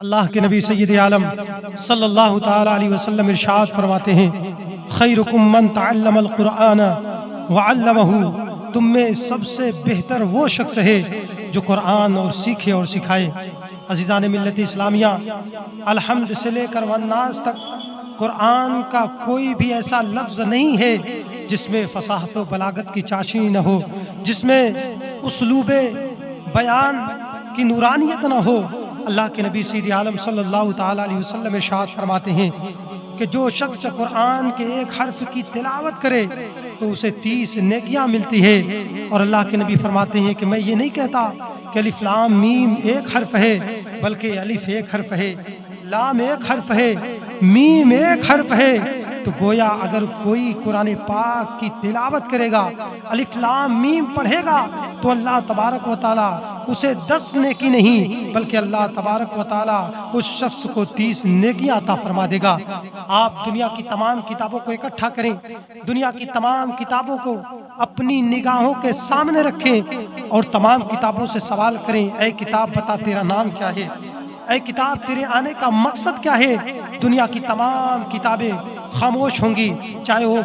اللہ کے نبی سید عالم صلی اللہ تعالی علیہ وسلم ارشاد فرماتے ہیں، خیرکم من تعلم القرآن وعلمہ، تم میں سب سے بہتر وہ شخص ہے جو قرآن اور سیکھے اور سکھائے۔ عزیزان ملت اسلامیہ، الحمد سے لے کر والناس تک قرآن کا کوئی بھی ایسا لفظ نہیں ہے جس میں فصاحت و بلاغت کی چاشنی نہ ہو، جس میں اسلوب بیان کی نورانیت نہ ہو۔ اللہ کے نبی سید عالم صلی اللہ تعالی علیہ وسلم ارشاد فرماتے ہیں کہ جو شخص قرآن کے ایک حرف کی تلاوت کرے تو اسے 30 نیکیاں ملتی ہے۔ اور اللہ کے نبی فرماتے ہیں کہ میں یہ نہیں کہتا کہ الف لام میم ایک حرف ہے، بلکہ الف ایک حرف ہے، لام ایک حرف ہے، میم ایک حرف ہے۔ تو گویا اگر کوئی قرآن پاک کی تلاوت کرے گا، الف لام میم پڑھے گا، تو اللہ تبارک و تعالیٰ اسے 10 نیکی نہیں بلکہ اللہ تبارک و تعالیٰ اس شخص کو 30 نیکیاں عطا فرما دے گا۔ آپ دنیا کی تمام کتابوں کو اکٹھا کریں، دنیا کی تمام کتابوں کو اپنی نگاہوں کے سامنے رکھیں اور تمام کتابوں سے سوال کریں، اے کتاب بتا تیرا نام کیا ہے؟ اے کتاب تیرے آنے کا مقصد کیا ہے؟ دنیا کی تمام کتابیں خاموش ہوں گی، چاہے وہ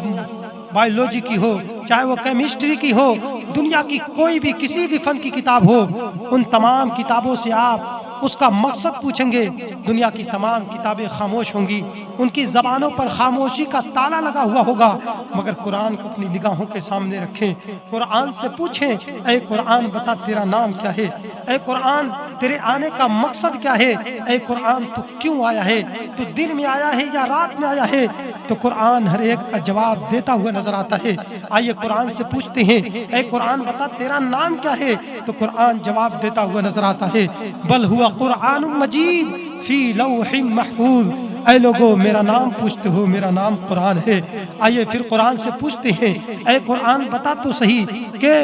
بایولوجی کی ہو، چاہے وہ کیمسٹری کی ہو، دنیا کی کوئی بھی کسی بھی فن کی کتاب ہو، ان تمام کتابوں سے آپ اس کا مقصد پوچھیں گے، دنیا کی تمام کتابیں خاموش ہوں گی، ان کی زبانوں پر خاموشی کا تالا لگا ہوا ہوگا، مگر قرآن کو اپنی نگاہوں کے سامنے رکھیں، قرآن سے پوچھیں، اے قرآن بتا تیرا نام کیا ہے؟ اے قرآن تیرے آنے کا مقصد کیا ہے؟ اے قرآن تو کیوں آیا ہے؟ تو دن میں آیا ہے یا رات میں آیا ہے؟ تو قرآن ہر ایک کا جواب دیتا ہوا نظر آتا ہے۔ آئیے قرآن سے پوچھتے ہیں، اے قرآن بتا تیرا نام کیا ہے؟ تو قرآن جواب دیتا ہوا نظر آتا ہے، بل ہوا قرآن مجید فی لوح محفوظ۔ اے لوگو میرا نام پوچھتے ہو، میرا نام قرآن ہے۔ آئیے پھر قرآن سے پوچھتے ہیں، اے قرآن بتا تو صحیح کہ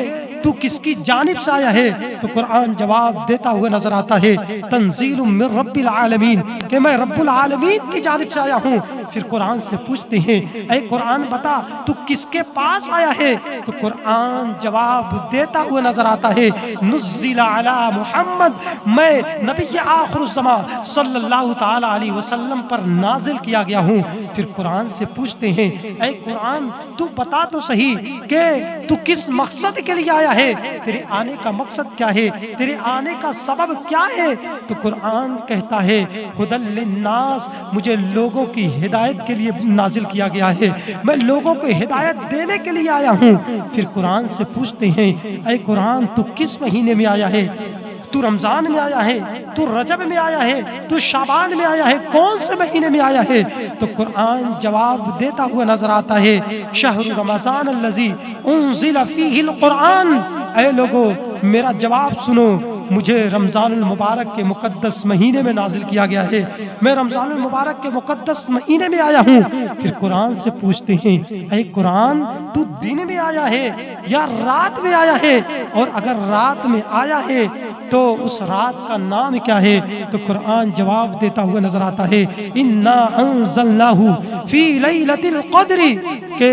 تو کس کی جانب سے آیا ہے؟ تو قرآن جواب دیتا ہوا نظر آتا ہے، تنزیل من رب العالمین، کہ میں رب العالمین کی جانب سے آیا ہوں۔ پھر قرآن سے پوچھتے ہیں، اے قرآن بتا تو کس کے پاس آیا ہے؟ تو قرآن جواب دیتا ہوا نظر آتا ہے، نزل علی محمد، میں نبی آخر الزمان صلی اللہ تعالی علیہ وسلم پر نازل کیا گیا ہوں۔ پھر قرآن سے پوچھتے ہیں، اے قرآن تو بتا تو صحیح کہ تو کس مقصد کے لیے آیا ہے؟ تیرے آنے کا مقصد کیا ہے؟ تیرے آنے کا سبب کیا ہے؟ تو قرآن کہتا ہے، ہدی للناس، مجھے لوگوں کی ہدایت کے لیے نازل کیا گیا ہے، میں لوگوں کو ہدایت دینے کے لیے آیا ہوں۔ پھر قرآن سے پوچھتے ہیں، اے قرآن تو کس مہینے میں آیا ہے؟ تو رمضان میں آیا ہے؟ تو رجب میں آیا ہے؟ تو شعبان میں آیا ہے؟ کون سے مہینے میں آیا ہے؟ تو قرآن جواب دیتا ہوا نظر آتا ہے، شہر رمضان الذی انزل فیہ القرآن۔ اے لوگو میرا جواب سنو، مجھے رمضان المبارک کے مقدس مہینے میں نازل کیا گیا ہے، میں رمضان المبارک کے مقدس مہینے میں آیا ہوں۔ پھر قرآن سے پوچھتے ہیں، اے قرآن تو دن میں آیا ہے یا رات میں آیا ہے؟ اور اگر رات میں آیا ہے تو اس رات کا نام کیا ہے؟ تو قرآن جواب دیتا ہوا نظر آتا ہے، انا انزلناہ فی لیلۃ القدر، کہ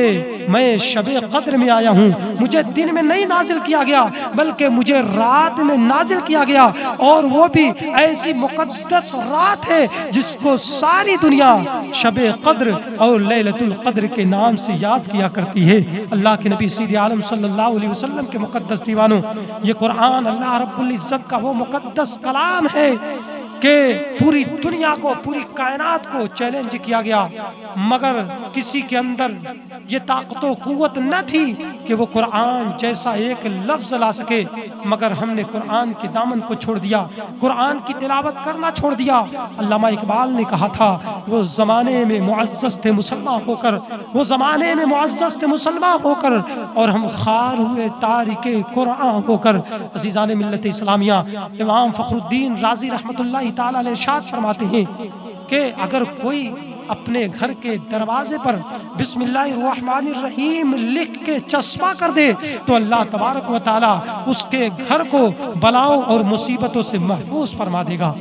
میں شب قدر میں آیا ہوں، مجھے دن میں نہیں نازل کیا گیا بلکہ مجھے رات میں نازل کیا گیا، اور وہ بھی ایسی مقدس رات ہے جس کو ساری دنیا شب قدر اور لیلۃ القدر کے نام سے یاد کیا کرتی ہے۔ اللہ کے نبی سید عالم صلی اللہ علیہ وسلم کے مقدس دیوانوں، یہ قرآن اللہ رب العزت کا وہ مقدس کلام ہے کہ پوری دنیا کو، پوری کائنات کو چیلنج کیا گیا، مگر کسی کے اندر یہ طاقت و قوت نہ تھی کہ وہ قرآن جیسا ایک لفظ لا سکے، مگر ہم نے قرآن کے دامن کو چھوڑ دیا، قرآن کی تلاوت کرنا چھوڑ دیا۔ علامہ اقبال نے کہا تھا، وہ زمانے میں معزز تھے مسلمان ہو کر، وہ زمانے میں معزز تھے مسلمان ہو کر، اور ہم خار ہوئے تارک قرآن ہو کر۔ عزیزان ملت اسلامیہ، امام فخر الدین رازی رحمۃ اللہ تعالی علیہ ارشاد فرماتے ہیں کہ اگر کوئی اپنے گھر کے دروازے پر بسم اللہ الرحمن الرحیم لکھ کے چسپاں کر دے تو اللہ تبارک و تعالی اس کے گھر کو بلاؤں اور مصیبتوں سے محفوظ فرما دے گا۔